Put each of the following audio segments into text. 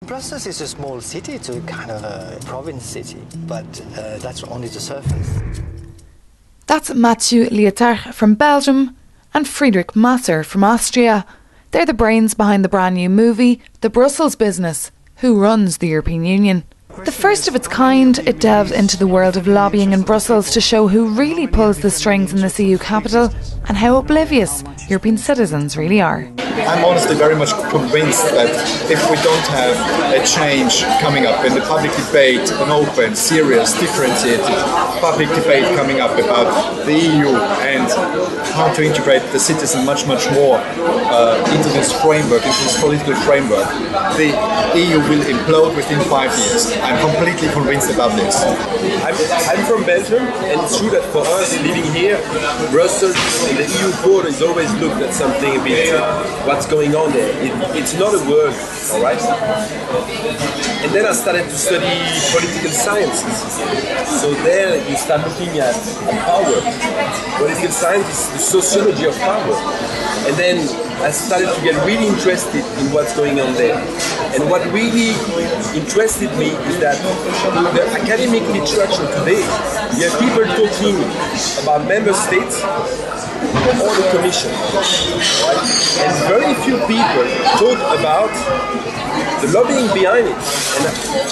Brussels is a small city, it's a kind of a province city, but that's only the surface. That's Matthieu Lietaert from Belgium and Friedrich Moser from Austria. They're the brains behind the brand new movie, The Brussels Business, Who Runs the European Union. The first of its kind, it delves into the world of lobbying in Brussels to show who really pulls the strings in this EU capital and how oblivious European citizens really are. I'm honestly very much convinced that if we don't have a change coming up in the public debate, an open, serious, differentiated public debate coming up about the EU and how to integrate the citizen much more into this framework, into this political framework, the EU will implode within 5 years. I'm completely convinced about this. I'm from Belgium, and it's true that for us living here, Brussels and the EU border is always looked at something a bit what's going on there. It's not a word, all right? And then I started to study political sciences. So there you start looking at power. Political science is the sociology of power. And then I started to get really interested in what's going on there. And what really interested me is that in the academic literature today, you have people talking about member states or the Commission, right? And very few people talk about the lobbying behind it. And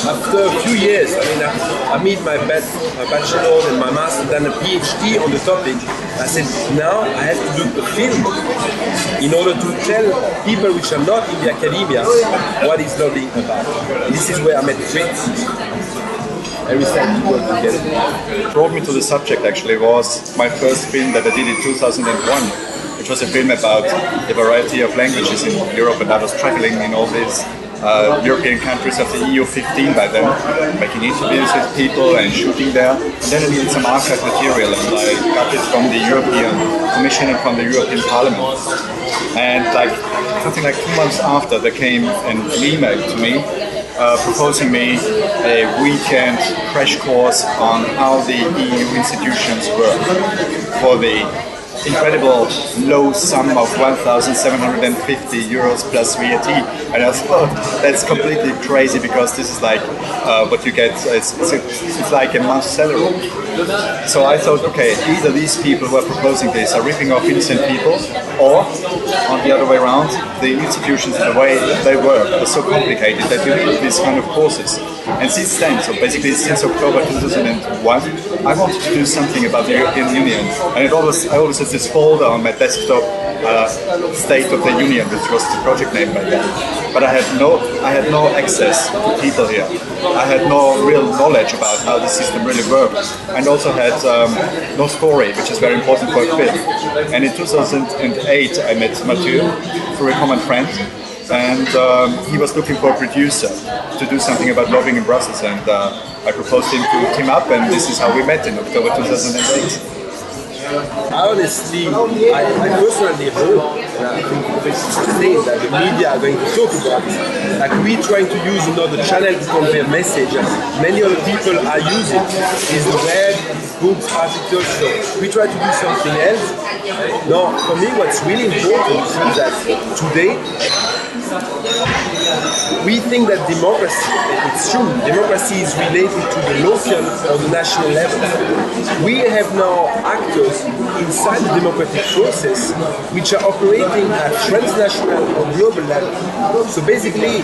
after a few years, I made my bachelor and my master, then a PhD on the topic. I said, now I have to do a film in order to tell people which are not in the academia what is lobbying about. And this is where I met Friedrich. And we started to work together. What brought me to the subject actually was my first film that I did in 2001, which was a film about the variety of languages in Europe, and I was traveling in all these European countries of the EU 15 by then, making interviews with people and shooting there. And then I needed some archive material, and I got it from the European Commission and from the European Parliament. And something like 2 months after, there came an email to me proposing me a weekend crash course on how the EU institutions work for the incredible low sum of 1,750 euros plus VAT. And I thought, that's completely crazy, because this is like what you get, it's like a month's salary. So I thought, okay, either these people who are proposing this are ripping off innocent people, or on the other way around, the institutions, the way they work are so complicated that you need these kind of courses. And since then, so basically since October 2001, I wanted to do something about the European Union. And I always had this folder on my desktop, State of the Union, which was the project name by then. But I had no access to people here. I had no real knowledge about how the system really works, and also had no story, which is very important for a film. And in 2008, I met Matthieu through a common friend, and he was looking for a producer to do something about lobbying in Brussels, and I proposed him to team up, and this is how we met in October 2008. Honestly, I personally hope, and I think it's the same, that the media are going to talk about it. Like, we're trying to use another channel to convey a message, and many other people are using is the web, books, articles, so we try to do something else. Now, for me, what's really important is that today, we think that democracy, it's true, democracy is related to the local or the national level. We have now actors inside the democratic process which are operating at transnational or global level. So basically,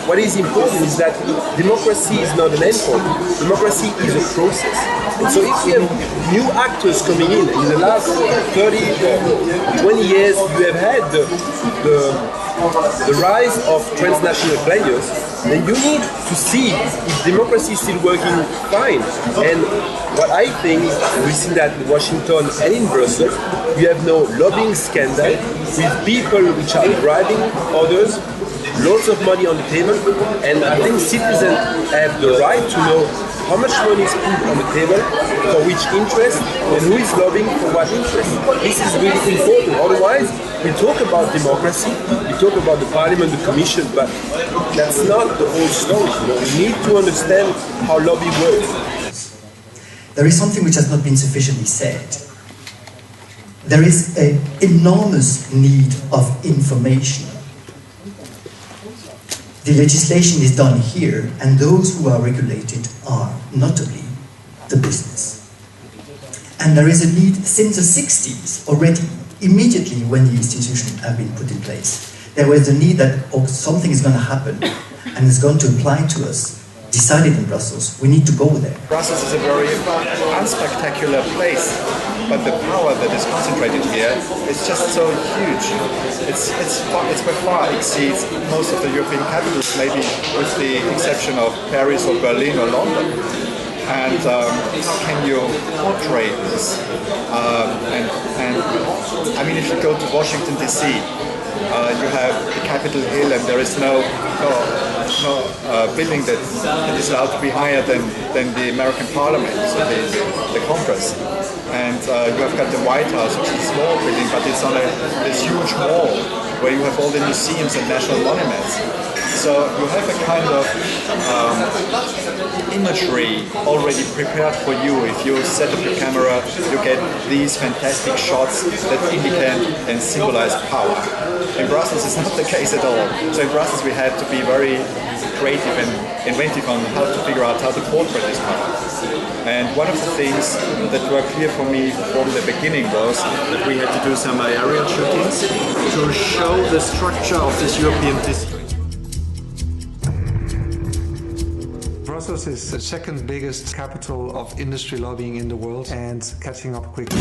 what is important is that democracy is not an endpoint. Democracy is a process. And so if we have new actors coming in the last 30 or 20 years, you have had the rise of transnational players, then you need to see if democracy is still working fine. And what I think, we've seen that in Washington and in Brussels, we have no lobbying scandal with people which are bribing others, lots of money on the table, and I think citizens have the right to know how much money is put on the table, for which interest, and who is lobbying for what interest. This is really important. Otherwise, we talk about democracy, we talk about the Parliament, the Commission, but that's not the whole story. We need to understand how lobby works. There is something which has not been sufficiently said. There is an enormous need of information. The legislation is done here, and those who are regulated are notably the business. And there is a need since the 60s already, immediately when the institutions have been put in place. There was a need that something is going to happen and it's going to apply to us, decided in Brussels. We need to go there. Brussels is a very unspectacular place, but the power that is concentrated here is just so huge. It's by far exceeds most of the European capitals, maybe with the exception of Paris or Berlin or London. And how can you portray this? And I mean, if you go to Washington DC, you have the Capitol Hill, and there is no building that is allowed to be higher than the American Parliament, so the Congress. And you have got the White House, which is a small building, but it's on this huge mall where you have all the museums and national monuments. So you have a kind of imagery already prepared for you. If you set up your camera, you get these fantastic shots that indicate and symbolize power. In Brussels, it's not the case at all. So in Brussels, we had to be very creative and inventive on how to figure out how to portray this power. And one of the things that were clear for me from the beginning was that we had to do some aerial shootings to show the structure of this European district. Brussels is the second biggest capital of industry lobbying in the world and catching up quickly.